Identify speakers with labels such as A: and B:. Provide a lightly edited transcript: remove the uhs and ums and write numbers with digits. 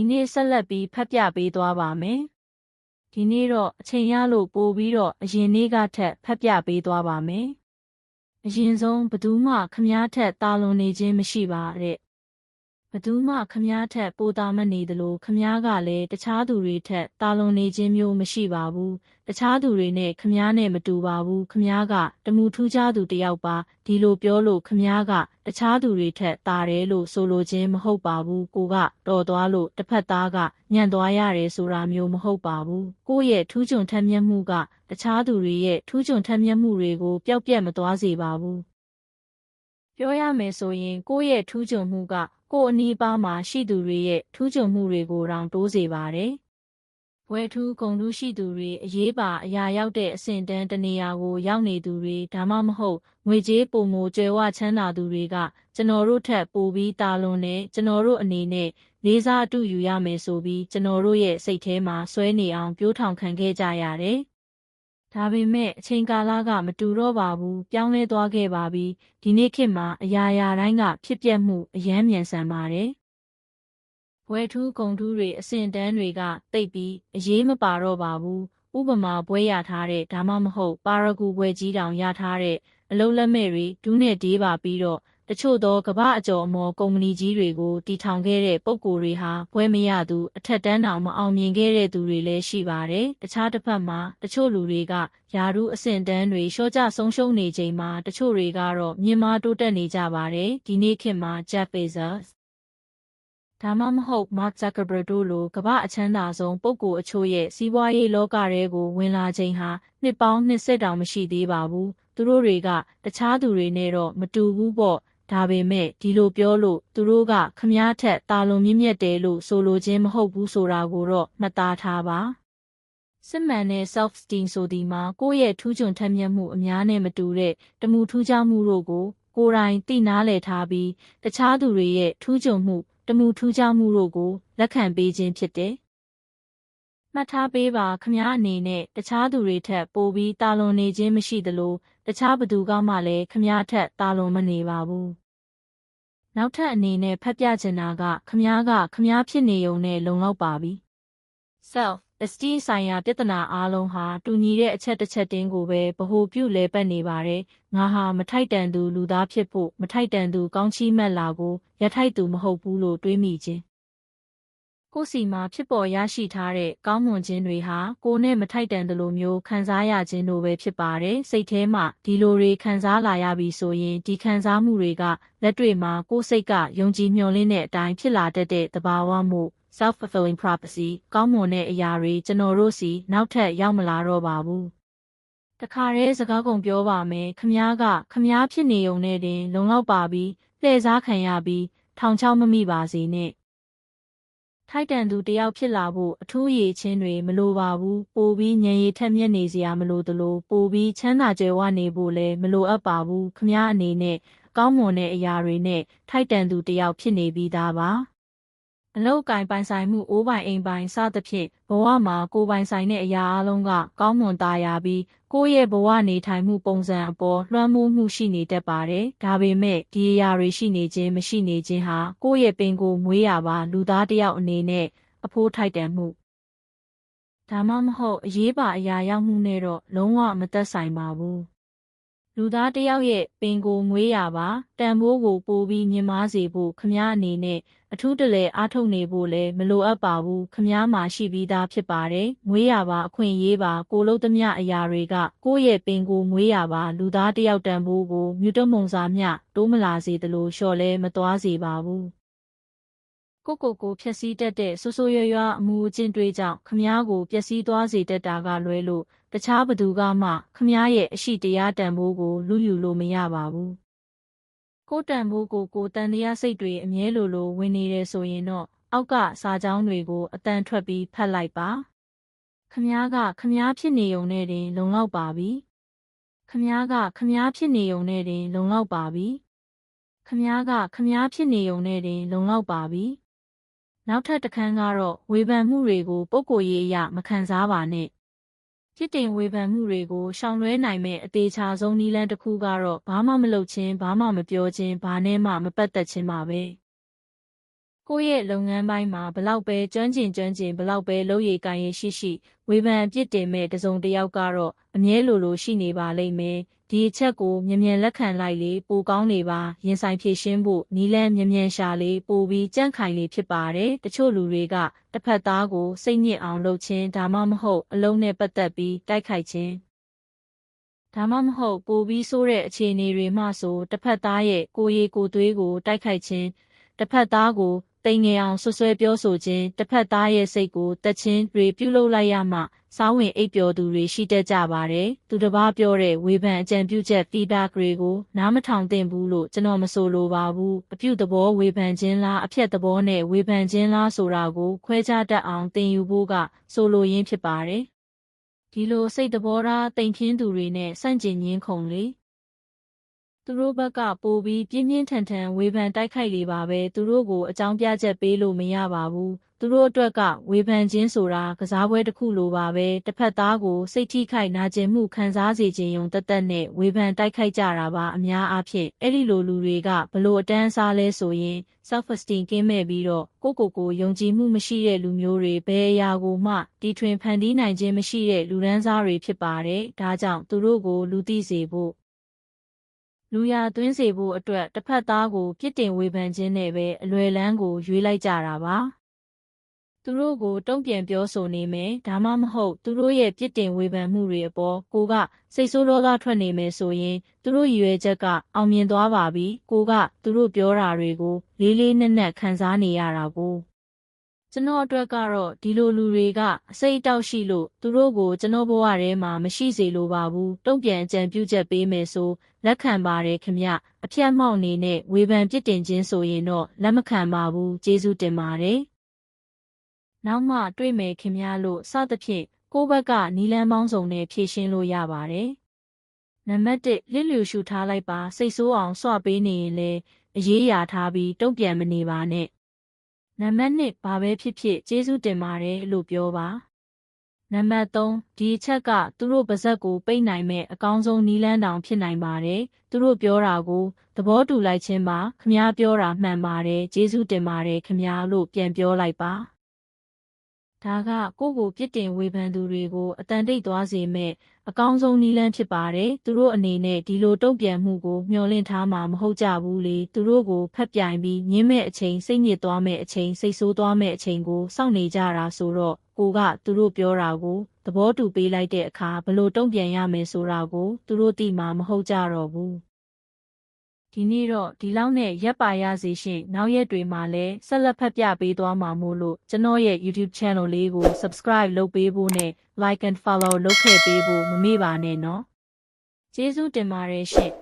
A: ဒီနေ့ဆက်လက်ပြီးဖတ်ပြပေးသွားပါမယ်။ဒီနေ့တော့အချိန်ရလို့ပို့ပြီးတော့အရင်နေ့ကထက်ဖတ်ပြပေးသွားပါမယ်။အရင်ဆုံးဘသူမှခမားထက်တာလွန်နေခြင်းမရှိပါတဲ့။ဘသူမှခမားထက်ပိုတာမနေသလိုခမားကလည်းတခြားသူတွေထက်တာလွန်နေခြင်းမျိုးမရှိပါဘူး။တခြားသူတွေနဲ့ခမားနဲ့မတူပါဘူး။ခမားကတမူထူးခြားသူတစ်ယောက်ပါဒီလိုပြောလို့ခမားကတခြားသူတွေထက်တာတယ်လို့ဆိုလိုခြင်းမဟုတ်ပါဘူး။ကိုကတော်သွားလို့တစ်ဖက်သားကညံ့သွားရတယ်ဆိုတာမျိုးမဟုတ်ပါဘူး။ကိုရဲ့ထူးချွန်ထက်မြက်မှုကတခြားသူတွေရဲ့ထူးချွန်ထက်မြက်မှုတွေကိုပျောက်ပြတ်မသွားစေပါဘူး။ပြောရမယ်ဆိုရင်ကိုရဲ့ထူးချွန်မှုကကိုအနီးပါးမှာရှိသူတွေရဲ့ထူးချွန်မှုတွေကိုတောင်တိုးစေပါတယ်။ဘွဲထူးဂုဏ်ထူးရှိသူတွေအရေးပါအရာရောက်တဲ့အဆင့်တန်းတနေရာကိုရောက်နေသူတွေဒါမှမဟုတ်ငွေကြေးပုံမိုကျွယ်ဝချမ်းသာသူတွေကကျွန်တော်တို့ထက်ပိုပြီးတာလွန်နေကျွန်တော်တို့အနေနဲ့လေးစားအတူယူရမယ်ဆိုပြီးကျွန်တော်တို့ရဲ့စိတ်ထဲမှာဆွဲနေအောင်ပြိုးထောင်ခံခဲ့ကြရတယ်။ဒါပေမဲ့အချိန်ကာလကမတူတော့ပါဘူးပြောင်းလဲသွားခဲ့ပါပြီဒီနေ့ခေတ်မှာအရာရာတိုင်းကဖြစ်ပျက်မှုအယမ်းမြန်ဆန်ပါတယ်ဘွဲထူးဂုံထူးတွေအဆင့်တန်းတွေကတိတ်ပြီးအရေးမပါတော့ပါဘူးဥပမာဘွဲရထားတဲ့ဒါမှမဟုတ်ပါရဂူဘွဲကြီးတောင်ရထားတဲ့အလုံးလက်မဲ့တွေဒူးနဲ့ဒေးပါပြီးတော့တချို့သောကမ္ဘာအကျော်အမော်ကုမ္ပဏီကြီးတွေကိုတည်ထောင်ခဲ့တဲ့ပုဂ္ဂိုလ်တွေဟာဘွဲမရသူအထက်တန်းတောင်မအောင်မြင်ခဲ့တဲ့သူတွေလည်းရှိပါတယ်။တခြားတစ်ဖက်မှာတချို့လူတွေကယာရုအဆင့်တန်းတွေလျှော့ကျဆုံးရှုံးနေချိန်မှာတချို့တွေကတော့မြင့်မားတိုးတက်နေကြပါတယ်။ဒီနေ့ခေတ်မှာ Jeff Bezos ဒါမှမဟုတ် Mark Zuckerberg တို့လိုကမ္ဘာအချမ်းသာဆုံးပုဂ္ဂိုလ်အချို့ရဲ့စီးပွားရေးလောကထဲကိုဝင်လာချိန်ဟာနှစ်ပေါင်း20တောင်မရှိသေးပါဘူး။သူတို့တွေကတခြားသူတွေနဲ့တော့မတူဘူးပေါ့။ဒါပေမဲ့ဒီလိုပြောလို့သူတို့ကခမားထက်တာလွန်မြင့်မြတ်တယ်လို့ဆိုလိုခြင်းမဟုတ်ဘူးဆိုတာကိုတော့မှတ်သားထားပါစစ်မှန်တဲ့ self-esteem ဆိုဒီမှာကိုယ့်ရဲ့ထူးချွန်ထက်မြက်မှုအများနဲ့မတူတဲ့တမူထူးခြားမှုတို့ကိုကိုယ်တိုင်သိနားလည်ထားပြီးတခြားသူတွေရဲ့ထူးချွန်မှုတမူထူးခြားမှုတို့ကိုလက်ခံပေးခြင်းဖြစ်တယ်မှတ်ထားပေးပါခမားအနေနဲ့တခြားသူတွေထက်ပိုပြီးတာလွန်နေခြင်းမရှိသလိုတခြားဘသူကမှလည်းခမားထက်တာလွန်မနေပါဘူးနောက်ထပ်အနေနဲ့ဖတ်ပြချင်တာကခမားဖြစ်နေုံနဲ့လုံလောက်ပါပြီ self-esteem ဆိုင်ရာပြဿနာအားလုံးဟာတူညီတဲ့အချက်တစ်ချက်တင်းကိုပဲဗဟိုပြုလဲပတ်နေပါတယ်ငါဟာမထိုက်တန်သူလူသားဖြစ်ဖို့မထိုက်တန်သူကောင်းချီးမက်လာကိုရထိုက်သူမဟုတ်ဘူးလို့တွေးမိခြင်းကိုယ်စီမှာဖြစ်ပေါ်ရရှိထားတဲ့ကောင်းမွန်ခြင်းတွေဟာကိုယ်နဲ့မထိုက်တန်သလိုမျိုးခံစားရခြင်းတို့ပဲဖြစ်ပါတယ်စိတ်ထဲမှာဒီလိုတွေခံစားလာရပြီဆိုရင်ဒီခံစားမှုတွေကလက်တွေ့မှာကိုယ်စိတ်ကယုံကြည်မျှော်လင့်တဲ့အတိုင်းဖြစ်လာတတ်တဲ့သဘာဝမှု self-fulfilling prophecy ကောင်းမွန်တဲ့အရာတွေကျွန်တော်တို့စီနောက်ထပ်ရောက်မလာတော့ပါဘူးတခါတည်းစကားကုန်ပြောပါမယ်ခမားဖြစ်နေုံနဲ့တင်လုံလောက်ပါပြီလှည့်စားခံရပြီးထောင်ချောက်မမိပါစေနဲ့ထိုက်တန်သူတယောက်ဖြစ်လာဖို့အထူးရည်ချင်းတွေမလိုပါဘူးပိုပြီးဉာဏ်ရည်ထက်မြက်နေစရာမလိုသလိုပိုပြီးချမ်းသာကြွယ်ဝနေဖို့လည်းမလိုအပ်ပါဘူးခမားအနေနဲ့ကောင်းမွန်တဲ့အရာတွေနဲ့ထိုက်တန်သူတယောက်ဖြစ်နေပြီးသားပါအလောက်ကိုင်ပိုင်ဆိုင်မှုအိုးပိုင်အိမ်ပိုင်စသဖြင့်ဘဝမှာကိုယ်ပိုင်ဆိုင်တဲ့အရာအလုံးကကောင်းမွန်သားရပြီးကိုယ့်ရဲ့ဘဝနေထိုင်မှုပုံစံအပေါ်လွှမ်းမိုးမှုရှိနေတတ်ပါတယ်။ဒါပေမဲ့ဒီအရာတွေရှိနေခြင်းမရှိနေခြင်းဟာကိုယ့်ရဲ့ပင်ကိုယ်မွေးရပါလူသားတစ်ယောက်အနေနဲ့အဖိုးထိုက်တန်မှုဒါမှမဟုတ်အရေးပါအရာရောက်မှုနဲ့တော့လုံးဝမသက်ဆိုင်ပါဘူး။လူသားတစ်ယောက်ရဲ့ပင်ကိုယ်မွေးရပါတန်ဖိုးကိုပိုပြီးမြင့်မားစေဖို့ခမားအနေနဲ့အထူးတလဲအားထုတ်နေဖို့လည်းမလိုအပ်ပါဘူးခမားမှာရှိပြီးသားဖြစ်ပါတယ်မွေးရပါအခွင့်အရေးပါကိုလုံးသမျှအရာတွေကကိုယ့်ရဲ့ပင်ကိုယ်မွေးရပါလူသားတစ်ယောက်တန်ဖိုးကိုမြူတမုံစာမျှတိုးမလာစေသလိုလျှော့လဲမသွားစေပါဘူးကိုဖြက်စီးတတ်တဲ့ဆိုးဆိုးရွားရွားအမှုအကျင့်တွေကြောင့်ခမားကိုပျက်စီးသွားစေတတ်တာကလွဲလို့တခြားဘသူကမှခမားရဲ့အရှိတရားတန်ဖိုးကိုလူယူလို့မရပါဘူးကိုတန်ဖိုးကိုတန်တရားစိတ်တွေအမြဲလိုဝင်နေတယ်ဆိုရင်တော့အောက်ကစာကြောင်းတွေကိုအတန်ထွက်ပြီးဖတ်လိုက်ပါခမားဖြစ်နေုံနဲ့တင်လုံလောက်ပါပြီခမားဖြစ်နေုံနဲ့တင်လုံလောက်ပါပြီခမားဖြစ်နေုံနဲ့တင်လုံလောက်ပါပြီနောက်ထပ်တစ်ခန်းကတော့ဝေဖန်မှုတွေကိုပုဂ္ဂိုလ်ရေးအရမခံစားပါနဲ့ပြစ်တင်ဝေဖန်မှုတွေကိုရှောင်လွှဲနိုင်မဲ့အသေးချာဆုံးနည်းလမ်းတစ်ခုကတော့ဘာမှမလုပ်ခြင်းဘာမှမပြောခြင်းဘာနဲ့မှမပတ်သက်ခြင်းပါပဲ ကိုယ့်ရဲ့လုပ်ငန်းပိုင်းမှာဘလောက်ပဲကျွမ်းကျင်ဘလောက်ပဲလုပ်ရည်ကိုင်ရည်ရှိဝေဖန်အပြစ်တင်မဲ့တစ်စုံတစ်ယောက်ကတော့အမြဲလိုရှိနေပါလိမ့်မယ်ဒီအချက်ကိုမြန်လက်ခံလိုက်လေပိုကောင်းနေပါရင်ဆိုင်ဖြည့်ရှင်းဖို့နီးလန်းမြန်ရှာလေပိုပြီးကြန့်ခိုင်လေဖြစ်ပါတယ်တချို့လူတွေကတစ်ဖက်သားကိုစိတ်ညစ်အောင်လုပ်ခြင်းဒါမှမဟုတ်အလုံးနဲ့ပတ်သက်ပြီးတိုက်ခိုက်ခြင်းဒါမှမဟုတ်ပိုပြီးဆိုးတဲ့အခြေအနေတွေမှဆိုတစ်ဖက်သားရဲ့ကိုယ်ရည်ကိုယ်သွေးကိုတိုက်ခိုက်ခြင်းတစ်ဖက်သားကိုတိမ်ငယ်အောင်ဆွဆွဲပြောဆိုခြင်းတစ်ဖက်သားရဲ့စိတ်ကိုတက်ခြင်းတွေပြုလုပ်လိုက်ရမှစားဝင်အိပ်ပျော်သူတွေရှိတတ်ကြပါတယ်သူတစ်ပါးပြောတဲ့ဝေဖန်အကြံပြုချက် feedback တွေကိုနားမထောင်သင့်ဘူးလို့ကျွန်တော်မဆိုလိုပါဘူးအပြုသဘောဝေဖန်ခြင်းလားအဖြတ်သဘောနဲ့ဝေဖန်ခြင်းလားဆိုတာကိုခွဲခြားတတ်အောင်သင်ယူဖို့ကဆိုလိုရင်းဖြစ်ပါတယ်ဒီလိုစိတ်သဘောထားတိမ်ပြင်းသူတွေနဲ့ဆန့်ကျင်ရင်းခုန်လေသူတို့ဘက်ကပိုပြီးပြင်းပြင်းထန်ထန်ဝေဖန်တိုက်ခိုက်လေပါပဲသူတို့ကိုအကြောင်းပြချက်ပေးလို့မရပါဘူးသူတို့အတွက်ကဝေဖန်ခြင်းဆိုတာကစားပွဲတစ်ခုလိုပါပဲတစ်ဖက်သားကိုစိတ်ထိခိုက်နာကျင်မှုခံစားစေခြင်းယုံတက်နဲ့ဝေဖန်တိုက်ခိုက်ကြတာပါအများအားဖြင့်အဲ့ဒီလိုလူတွေကဘလို့အတန်းစားလဲဆိုရင် self esteem ကင်းမဲ့ပြီးတော့ကိုယုံကြည်မှုမရှိတဲ့လူမျိုးတွေဘယ်အရာကိုမှတီထွင်ဖန်တီးနိုင်ခြင်းမရှိတဲ့လူဒန်းစားတွေဖြစ်ပါတယ်ဒါကြောင့်သူတို့ကိုလူသိစေဖို့လူရသွင်းစေဖို့အတွက်တစ်ဖက်သားကိုပြစ်တင်ဝေဖန်ခြင်းနဲ့ပဲအလွယ်လန်းကိုရွေးလိုက်ကြတာပါသူတို့ကိုတုံ့ပြန်ပြောဆိုနေမယ်ဒါမှမဟုတ်သူတို့ရဲ့ပြစ်တင်ဝေဖန်မှုတွေအပေါ်ကိုကစိတ်ဆိုးဒေါသထွက်နေမယ်ဆိုရင်သူတို့ရည်ရွယ်ချက်ကအောင်မြင်သွားပါပြီကိုကသူတို့ပြောတာတွေကိုလေးနက်ခံစားနေရတာကိုကျွန်တော်အတွက်ကတော့ဒီလိုလူတွေကအစိတ်အတောက်ရှိလို့သူတို့ကိုကျွန်တော်ဘဝထဲမှာမရှိစေလိုပါဘူးတုံ့ပြန်အကြံပြုချက်ပေးမယ်ဆိုလက်ခံပါတယ်ခင်ဗျအဖြတ်မှောက်နေနဲ့ဝေဖန်ပြစ်တင်ခြင်းဆိုရင်တော့လက်မခံပါဘူးကျေးဇူးတင်ပါတယ်နောက်မှတွေ့မယ်ခင်ဗျလို့စသဖြင့်ကိုယ့်ဘက်ကနီလန်းပေါင်းစုံနဲ့ဖြည့်ရှင်းလို့ရပါတယ်နံပါတ်1လစ်လျူရှုထားလိုက်ပါစိတ်ဆိုးအောင်စွပေးနေရင်လည်းအရေးရာထားပြီးတုံ့ပြန်မနေပါနဲ့နံပါတ်2ဘာပဲဖြစ်ဖြစ်ကျေးဇူးတင်ပါတယ်လို့ပြောပါနံပါတ်3ဒီအချက်ကသူတို့ပါဇက်ကိုပိတ်နိုင်မဲ့အကောင်းဆုံးနီလန်းတောင်ဖြစ်နိုင်ပါတယ်သူတို့ပြောတာကိုသဘောတူလိုက်ခြင်းပါခမားပြောတာမှန်ပါတယ်ကျေးဇူးတင်ပါတယ်ခမားလို့ပြန်ပြောလိုက်ပါဒါကကိုပြစ်တင်ဝေဖန်သူတွေကိုအတန်တိတ်သွားစေမဲ့အကောင်းဆုံးနည်းလမ်းဖြစ်ပါတယ်သူတို့အနေနဲ့ဒီလိုတုံ့ပြန်မှုကိုမျှော်လင့်ထားမှာမဟုတ်ကြဘူးလေသူတို့ကိုဖက်ပြိုင်ပြီးညင်းမဲ့အချိန်စိတ်ညစ်သွားမဲ့အချိန်စိတ်ဆိုးသွားမဲ့အချိန်ကိုစောင့်နေကြတာဆိုတော့ကိုကသူတို့ပြောတာကိုသဘောတူပေးလိုက်တဲ့အခါဘလို့တုံ့ပြန်ရမယ်ဆိုတာကိုသူတို့သိမှာမဟုတ်ကြတော့ဘူးဒီနေ့တော့ဒီလောက်နဲ့ရပ်ပါရစေရှင်နောက်ရက်တွေမှာလည်းဆက်လက်ဖတ်ပြပေးသွားမှာမို့လို့ကျွန်တော်ရဲ့ YouTube channel လေးကို subscribe လုပ်ပေးဖို့နဲ့ like and follow လုပ်ခဲ့ပေးဖို့မမေ့ပါနဲ့နော်ကျေးဇူးတင်ပါတယ်ရှင်